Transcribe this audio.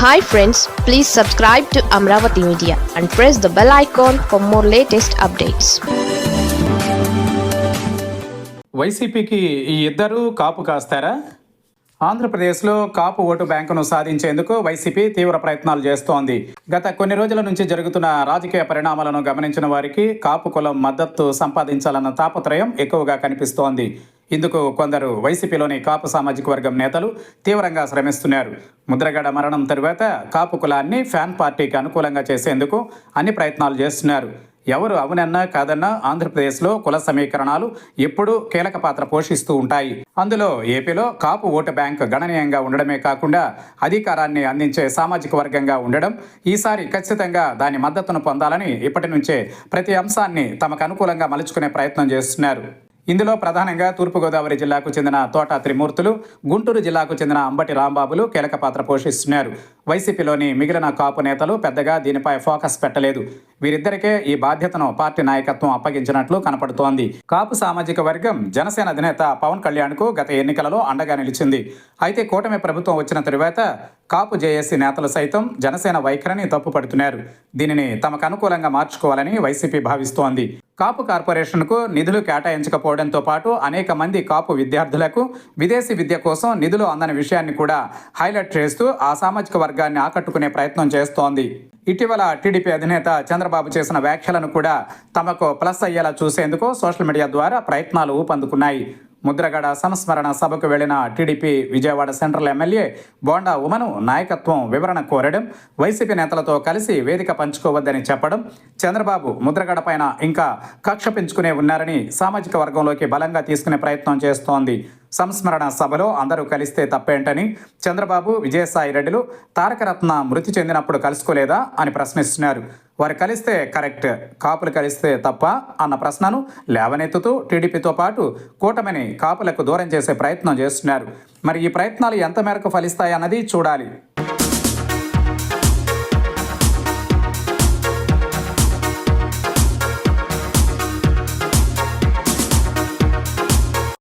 Hi friends, please subscribe to Amravati Media and press the bell icon for more latest updates. వైసీపీకి ఈ ఇద్దరు కాపు కాస్తారా? ఆంధ్రప్రదేశ్లో కాపు vote బ్యాంకును సాధించేందుకు వైసీపీ తీవ్ర ప్రయత్నాలు చేస్తోంది. గత కొన్ని రోజుల నుంచి జరుగుతున్న రాజకీయ పరిణామాలను గమనించిన వారికి కాపు కులం మద్దతు సంపాదించాలన్న తాపత్రయం ఎక్కువగా కనిపిస్తోంది. ఇందుకు కొందరు వైసీపీలోని కాపు సామాజిక వర్గం నేతలు తీవ్రంగా శ్రమిస్తున్నారు. ముద్రగడ మరణం తరువాత కాపు కులాన్ని ఫ్యాన్ పార్టీకి అనుకూలంగా చేసేందుకు అన్ని ప్రయత్నాలు చేస్తున్నారు. ఎవరు అవునన్నా కాదన్నా ఆంధ్రప్రదేశ్లో కుల సమీకరణాలు ఎప్పుడూ కీలక పాత్ర పోషిస్తూ ఉంటాయి. అందులో ఏపీలో కాపు ఓటు బ్యాంక్ గణనీయంగా ఉండడమే కాకుండా అధికారాన్ని అందించే సామాజిక వర్గంగా ఉండడం ఈసారి ఖచ్చితంగా దాని మద్దతును పొందాలని ఇప్పటి నుంచే ప్రతి అంశాన్ని తమకు అనుకూలంగా మలుచుకునే ప్రయత్నం చేస్తున్నారు. ఇందులో ప్రధానంగా తూర్పుగోదావరి జిల్లాకు చెందిన తోట త్రిమూర్తులు, గుంటూరు జిల్లాకు చెందిన అంబటి రాంబాబులు కీలక పాత్ర పోషిస్తున్నారు. వైసీపీలోని మిగిలిన కాపు నేతలు పెద్దగా దీనిపై ఫోకస్ పెట్టలేదు. వీరిద్దరికే ఈ బాధ్యతను పార్టీ నాయకత్వం అప్పగించినట్లు కనపడుతోంది. కాపు సామాజిక వర్గం జనసేన అధినేత పవన్ కళ్యాణ్కు గత ఎన్నికలలో అండగా నిలిచింది. అయితే కూటమి ప్రభుత్వం వచ్చిన తరువాత కాపు జేఏసీ నేతలు సైతం జనసేన వైఖరిని తప్పుపడుతున్నారు. దీనిని తమకు అనుకూలంగా మార్చుకోవాలని వైసీపీ భావిస్తోంది. కాపు కార్పొరేషన్కు నిధులు కేటాయించకపోవడంతో పాటు అనేక మంది కాపు విద్యార్థులకు విదేశీ విద్య కోసం నిధులు అందని విషయాన్ని కూడా హైలైట్ చేస్తూ ఆ సామాజిక వర్గాన్ని ఆకట్టుకునే ప్రయత్నం చేస్తోంది. ఇటీవల టీడీపీ అధినేత చంద్రబాబు చేసిన వ్యాఖ్యలను కూడా తమకు ప్లస్ అయ్యేలా చూసేందుకు సోషల్ మీడియా ద్వారా ప్రయత్నాలు ఊపందుకున్నాయి. ముద్రగడ సంస్మరణ సభకు వెళ్లిన TDP Vijayawada central MLA Bonda ఉమను నాయకత్వం వివరణ కోరడం, వైసీపీ నేతలతో కలిసి వేదిక పంచుకోవద్దని చెప్పడం, చంద్రబాబు ముద్రగడ పైన ఇంకా కక్ష పెంచుకునే ఉన్నారని సామాజిక వర్గంలోకి బలంగా తీసుకునే ప్రయత్నం చేస్తోంది. సంస్మరణ సభలో అందరూ కలిస్తే తప్పేంటని, చంద్రబాబు, విజయసాయి రెడ్డిలు తారకరత్న మృతి చెందినప్పుడు కలుసుకోలేదా అని ప్రశ్నిస్తున్నారు. వారు కలిస్తే కరెక్ట్, కాపులు కలిస్తే తప్ప అన్న ప్రశ్నను లేవనెత్తుతూ టీడీపీతో పాటు కూటమిని కాపులకు దూరం చేసే ప్రయత్నం చేస్తున్నారు. మరి ఈ ప్రయత్నాలు ఎంత మేరకు ఫలిస్తాయన్నది చూడాలి.